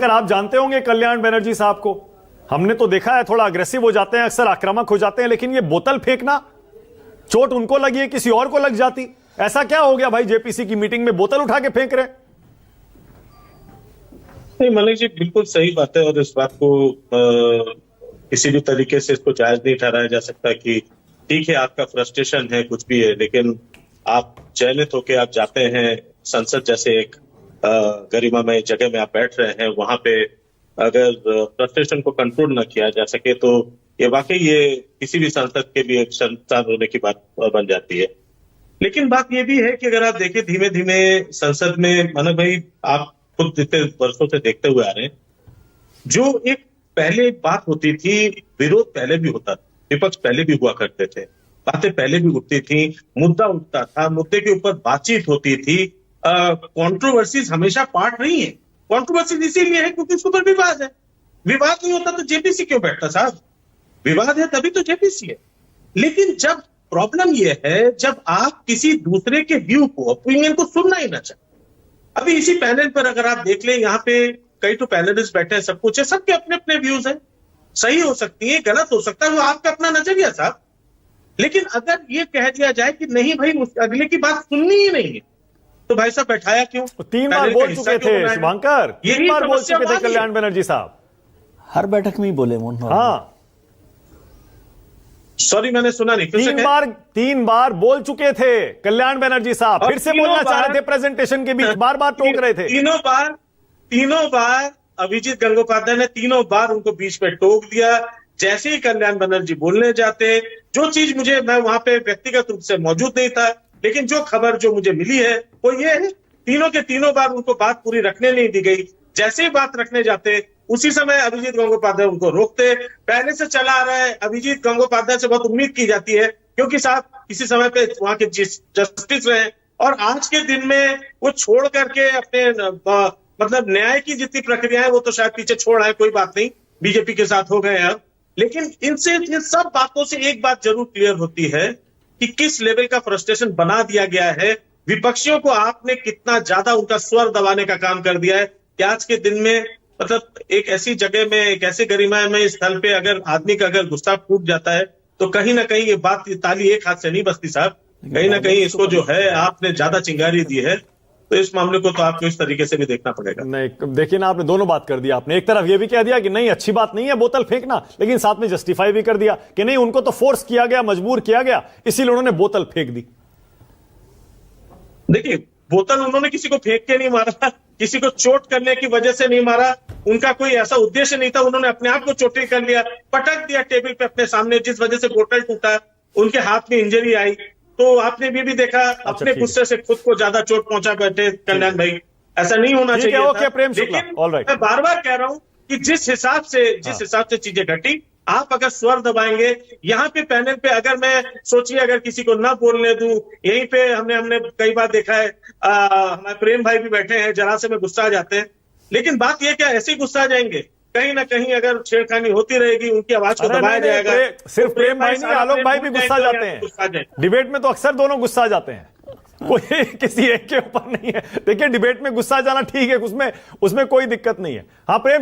शुभंकर, आप जानते होंगे कल्याण बनर्जी साहब को, हमने तो देखा है थोड़ा अग्रेसिव हो जाते हैं, अक्सर आक्रामक हो जाते हैं, लेकिन ये बोतल फेंकना, चोट उनको लगी है, किसी और को लग जाती, ऐसा क्या हो गया भाई जेपीसी की मीटिंग में बोतल उठा के फेंक रहे? नहीं मलिक जी, बिल्कुल सही बात है, और इस बात को किसी भी तरीके से इसको जायज नहीं ठहराया जा सकता कि ठीक है आपका फ्रस्ट्रेशन है, कुछ भी है, लेकिन आप चयनित होकर आप जाते हैं संसद जैसे एक गरिमामय जगह में आप बैठ रहे हैं, वहां पे अगर फ्रस्ट्रेशन को कंट्रोल न किया जा सके तो ये वाकई ये किसी भी सांसद के लिए एक शर्मसार होने की बात बन जाती है। लेकिन बात ये भी है कि अगर आप देखें धीमे धीमे संसद में, मानव भाई आप खुद इतने वर्षों से देखते हुए आ रहे हैं, जो एक पहले एक बात होती थी, विरोध पहले भी होता था, विपक्ष पहले भी हुआ करते थे, बातें पहले भी उठती थी, मुद्दा उठता था, मुद्दे के ऊपर बातचीत होती थी, कंट्रोवर्सीज हमेशा पार्ट नहीं है। कंट्रोवर्सीज इसीलिए है क्योंकि उसके ऊपर विवाद है, विवाद नहीं होता तो जेपीसी क्यों बैठता साहब? विवाद है तभी तो जेपीसी है। लेकिन जब प्रॉब्लम यह है जब आप किसी दूसरे के व्यू को, ओपिनियन को सुनना ही ना चाहे। अभी इसी पैनल पर अगर आप देख लें, यहाँ पे कई तो पैनलिस्ट बैठे हैं, सब कुछ है, सबके अपने अपने व्यूज हैं, सही हो सकती है, गलत हो सकता है, वो आपका अपना नजरिया साहब। लेकिन अगर ये कह दिया जाए कि नहीं भाई उस अगले की बात सुननी ही नहीं है, तो भाई साहब बैठाया क्यों? 3 बार बोल चुके थे शुभंकर, 3 बार बोल चुके थे कल्याण बनर्जी साहब, हर बैठक में ही बोले मोहन। हाँ सॉरी मैंने सुना नहीं, 3 बार बोल चुके थे कल्याण बनर्जी साहब, फिर से बोलना चाह रहे थे प्रेजेंटेशन के बीच, बार बार टोक रहे थे। तीनों बार अभिजीत गंगोपाध्याय ने तीनों बार उनको बीच में टोक दिया। जैसे ही कल्याण बनर्जी बोलने जाते, जो चीज मैं वहां पे व्यक्तिगत रूप से मौजूद नहीं था, लेकिन जो खबर जो मुझे मिली है वो ये है, तीनों के तीनों बार उनको बात पूरी रखने नहीं दी गई। जैसे ही बात रखने जाते उसी समय अभिजीत गंगोपाध्याय उनको रोकते। पहले से चला आ रहा है, अभिजीत गंगोपाध्याय से बहुत उम्मीद की जाती है क्योंकि साहब किसी समय पे वहां के जस्टिस रहे, और आज के दिन में वो छोड़ करके अपने मतलब न्याय की जितनी प्रक्रिया है वो तो शायद पीछे छोड़ आए, कोई बात नहीं, बीजेपी के साथ हो गए हैं अब। लेकिन इनसे इन सब बातों से एक बात जरूर क्लियर होती है कि किस लेवल का फ्रस्ट्रेशन बना दिया गया है। विपक्षियों को आपने कितना ज्यादा उनका स्वर दबाने का काम कर दिया है कि आज के दिन में मतलब एक ऐसी जगह में, एक ऐसे गरिमामय स्थल पे अगर आदमी का अगर गुस्सा फूट जाता है तो कहीं ना कहीं ये बात, ताली एक हाथ से नहीं बजती साहब, कहीं ना कहीं इसको जो है आपने ज्यादा चिंगारी दी है, तो इस मामले को तो आपको इस तरीके से भी देखना पड़ेगा। नहीं देखिए ना, आपने दोनों बात कर दिया। आपने एक तरफ ये भी कह दिया कि नहीं अच्छी बात नहीं है बोतल फेंकना, लेकिन साथ में जस्टिफाई भी कर दिया कि नहीं उनको तो फोर्स किया गया, मजबूर किया गया, इसीलिए उन्होंने बोतल फेंक दी। देखिए बोतल उन्होंने किसी को फेंक के नहीं मारा, किसी को चोट करने की वजह से नहीं मारा, उनका कोई ऐसा उद्देश्य नहीं था, उन्होंने अपने आप को चोटिल कर लिया, पटक दिया टेबल पे अपने सामने, जिस वजह से बोतल टूटा, उनके हाथ में इंजरी आई। तो आपने भी देखा अपने गुस्से से खुद को ज्यादा चोट पहुंचा बैठे कल्याण भाई, ऐसा नहीं होना चाहिए था। लेकिन मैं बार बार कह रहा हूं कि जिस हिसाब से चीजें घटी, आप अगर स्वर दबाएंगे यहाँ पे पैनल पे, अगर मैं सोचिए अगर किसी को ना बोलने दूं, यहीं पे हमने कई बार देखा है, हमारे प्रेम भाई भी बैठे हैं, जरा से में गुस्सा आ जाते हैं, लेकिन बात यह क्या ऐसे ही गुस्सा आ जाएंगे? कहीं ना कहीं अगर छेड़खानी होती रहेगी उनकी आवाज को दबाया जाएगा। सिर्फ प्रेम भाई नहीं, आलोक भाई भी गुस्सा जाते हैं। डिबेट में तो अक्सर दोनों गुस्सा जाते हैं, कोई किसी एक के ऊपर नहीं है। देखिए डिबेट में गुस्सा जाना ठीक है, उसमें कोई दिक्कत नहीं है। हाँ प्रेम।